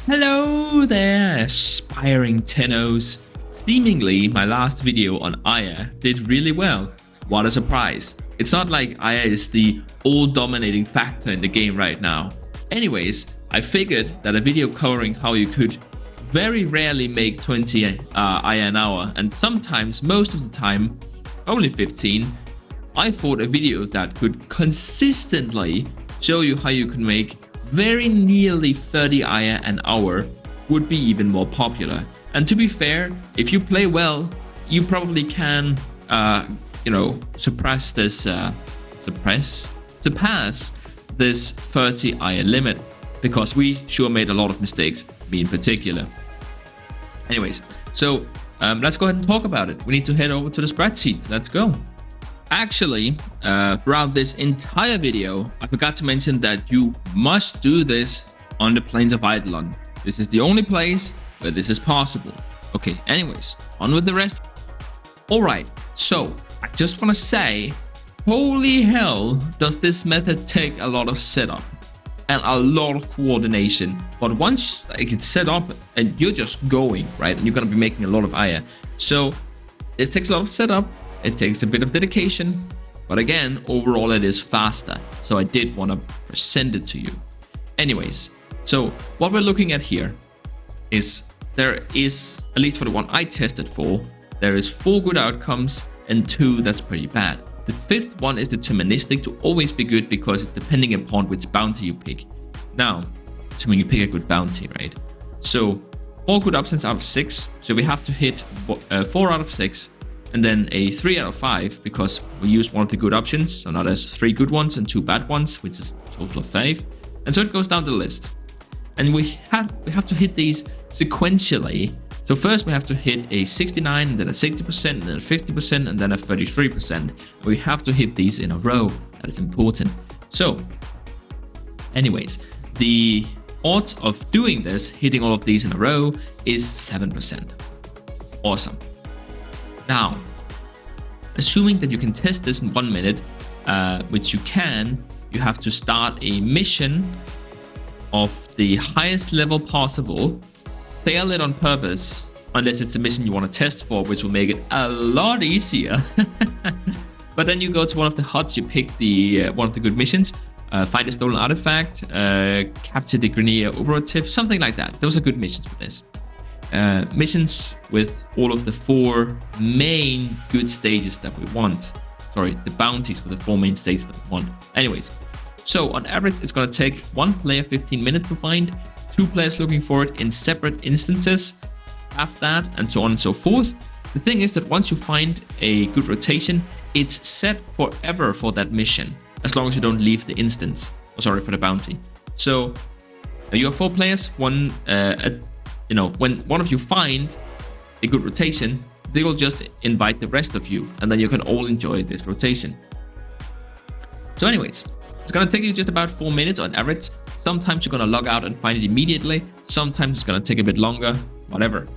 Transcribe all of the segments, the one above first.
Hello there, aspiring tennos. Seemingly, my last video on Aya did really well. What a surprise. It's not like Aya is the all-dominating factor in the game right now. Anyways, I figured that a video covering how you could very rarely make 20 Aya an hour, and sometimes, most of the time, only 15, I thought a video that could consistently show you how you can make very nearly 30 Aya an hour would be even more popular. And to be fair, if you play well, you probably can, surpass this 30 Aya limit, because we sure made a lot of mistakes, me in particular. Anyways, so let's go ahead and talk about it. We need to head over to the spreadsheet. Let's go. Actually, throughout this entire video, I forgot to mention that you must do this on the plains of Eidolon. This is the only place where this is possible. Okay, anyways, on with the rest. Alright, so I just want to say, holy hell, does this method take a lot of setup and a lot of coordination. But once it's set up and you're just going, right, and you're going to be making a lot of Aya. So it takes a lot of setup. It takes a bit of dedication, but again, overall it is faster. So I did want to present it to you. Anyways, so what we're looking at here is there is, at least for the one I tested for, there is 4 good outcomes and 2 that's pretty bad. The 5th one is deterministic to always be good because it's depending upon which bounty you pick. Now, assuming you pick a good bounty, right? So 4 good options out of 6. So we have to hit 4 out of 6. And then a 3 out of 5 because we used one of the good options. So now there's 3 good ones and 2 bad ones, which is a total of 5. And so it goes down the list. And we have to hit these sequentially. So first we have to hit a 69, and then a 60%, and then a 50%, and then a 33%. We have to hit these in a row. That is important. So anyways, the odds of doing this, hitting all of these in a row, is 7%. Awesome. Now, assuming that you can test this in 1 minute, which you can, you have to start a mission of the highest level possible, fail it on purpose, unless it's a mission you want to test for, which will make it a lot easier. But then you go to one of the huts, you pick the one of the good missions, find a stolen artifact, capture the Grenier operative, something like that. Those are good missions for this. Missions with all of the 4 main good stages that we want. Sorry, the bounties for the 4 main stages that we want. Anyways, so on average, it's going to take 1 player 15 minutes to find, 2 players looking for it in separate instances, after that, and so on and so forth. The thing is that once you find a good rotation, it's set forever for that mission, as long as you don't leave the instance. Oh, sorry, for the bounty. So you have 4 players, when one of you find a good rotation, they will just invite the rest of you, and then you can all enjoy this rotation. So anyways, it's gonna take you just about 4 minutes on average. Sometimes you're gonna log out and find it immediately. Sometimes it's gonna take a bit longer, whatever.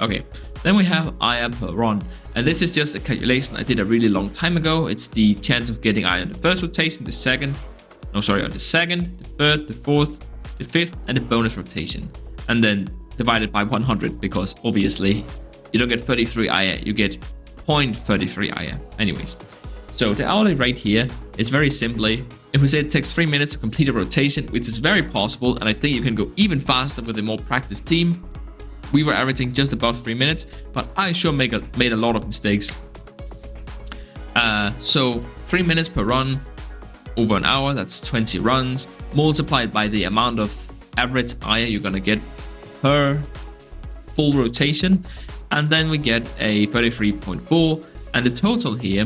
Okay, then we have Aya per run. And this is just a calculation I did a really long time ago. It's the chance of getting Aya on the first rotation, the second, the 3rd, the 4th, the 5th, and the bonus rotation. And then divided by 100, because obviously you don't get 33 Aya, you get 0.33 Aya. Anyways, so the hourly rate here is very simply, if we say it takes 3 minutes to complete a rotation, which is very possible, and I think you can go even faster with a more practiced team. We were averaging just above 3 minutes, but I sure made a lot of mistakes. So 3 minutes per run over an hour, that's 20 runs, multiplied by the amount of average Aya you're gonna get per full rotation, and then we get a 33.4, and the total here,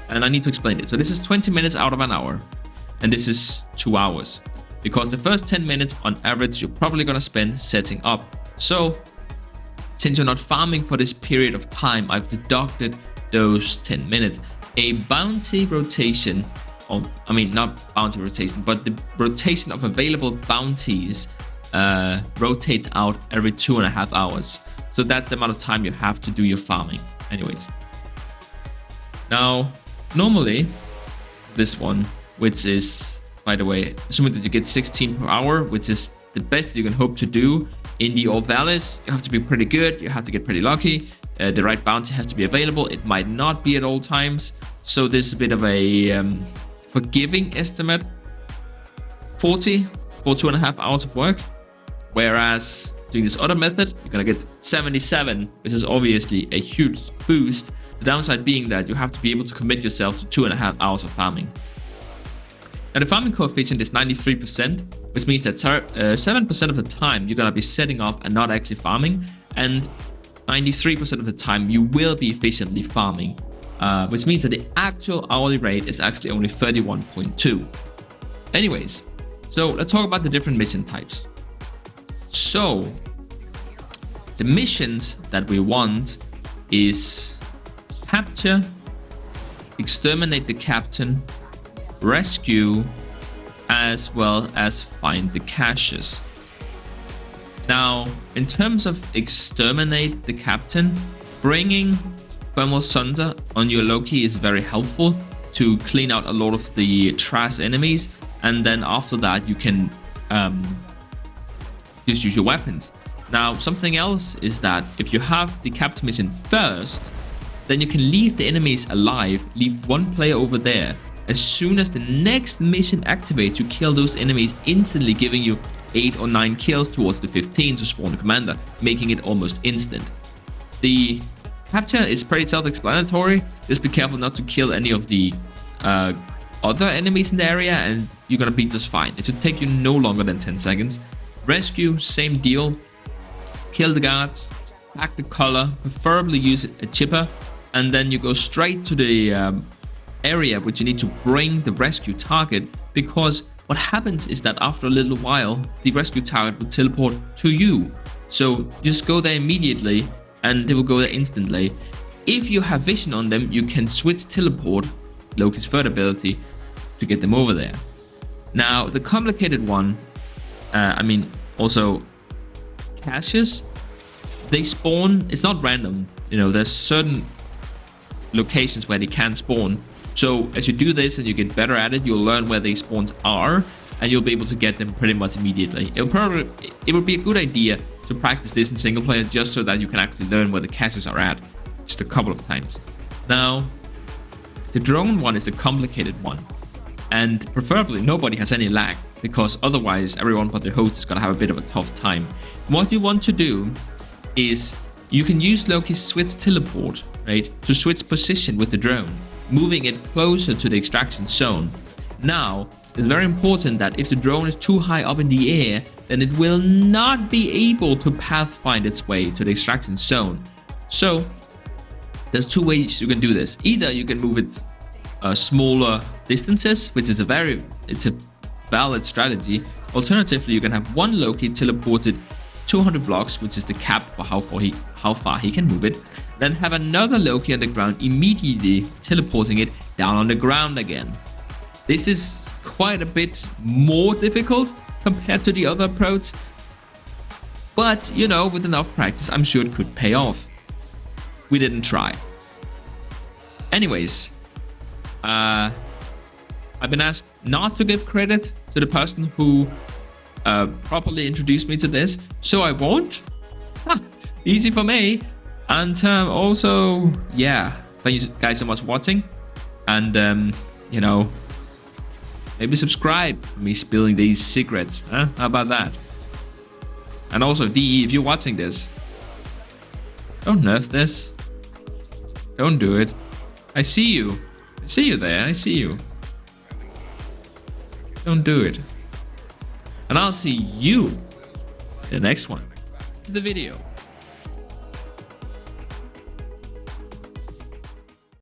and I need to explain it. So this is 20 minutes out of an hour, and this is 2 hours, because the first 10 minutes on average you're probably gonna spend setting up. So since you're not farming for this period of time, I've deducted those 10 minutes. A bounty rotation, not bounty rotation, but the rotation of available bounties rotates out every 2.5 hours. So that's the amount of time you have to do your farming. Anyways, now normally this one, which is, by the way, assuming that you get 16 per hour, which is the best you can hope to do. In the Old Valleys, you have to be pretty good. You have to get pretty lucky. The right bounty has to be available. It might not be at all times. So this is a bit of a forgiving estimate. 40 for 2.5 hours of work. Whereas doing this other method, you're going to get 77, which is obviously a huge boost. The downside being that you have to be able to commit yourself to 2.5 hours of farming. Now the farming coefficient is 93%, which means that 7% of the time you're going to be setting up and not actually farming, and 93% of the time you will be efficiently farming, which means that the actual hourly rate is actually only 31.2. Anyways, so let's talk about the different mission types. So the missions that we want is capture, exterminate the captain, rescue, as well as find the caches. Now, in terms of exterminate the captain, bringing Thermal Sunder on your Loki is very helpful to clean out a lot of the trash enemies, and then after that you can just use your weapons. Now, something else is that if you have the captain mission first, then you can leave the enemies alive, leave one player over there. As soon as the next mission activates, you kill those enemies instantly, giving you 8 or 9 kills towards the 15 to spawn a commander, making it almost instant. The capture is pretty self-explanatory. Just be careful not to kill any of the other enemies in the area and you're gonna be just fine. It should take you no longer than 10 seconds. Rescue, same deal. Kill the guards, pack the collar, preferably use a chipper, and then you go straight to the area which you need to bring the rescue target, because what happens is that after a little while the rescue target will teleport to you. So just go there immediately and they will go there instantly. If you have vision on them, you can switch teleport, Loki's third ability, to get them over there. Now the complicated one, also caches, they spawn, it's not random, you know, there's certain locations where they can spawn. So as you do this and you get better at it, you'll learn where these spawns are and you'll be able to get them pretty much immediately. It would be a good idea to practice this in single player just so that you can actually learn where the caches are at just a couple of times. Now, the drone one is the complicated one, and preferably nobody has any lag, because otherwise everyone but the host is going to have a bit of a tough time. What you want to do is you can use Loki's switch teleport, right, to switch position with the drone, moving it closer to the extraction zone. Now, it's very important that if the drone is too high up in the air, then it will not be able to pathfind its way to the extraction zone. So there's two ways you can do this. Either you can move it smaller distances, which is it's a valid strategy. Alternatively, you can have one Loki teleported 200 blocks, which is the cap for how far he can move it. Then have another Loki on the ground, immediately teleporting it down on the ground again. This is quite a bit more difficult compared to the other approach, but you know, with enough practice, I'm sure it could pay off. We didn't try. Anyways, I've been asked not to give credit to the person who properly introduced me to this, so I won't. Easy for me. And also, yeah, thank you guys so much for watching, and you know, maybe subscribe for me spilling these secrets, huh? How about that? And also, DE, if you're watching this, don't nerf this. Don't do it. I see you. I see you there. I see you. Don't do it. And I'll see you in the next one. The video.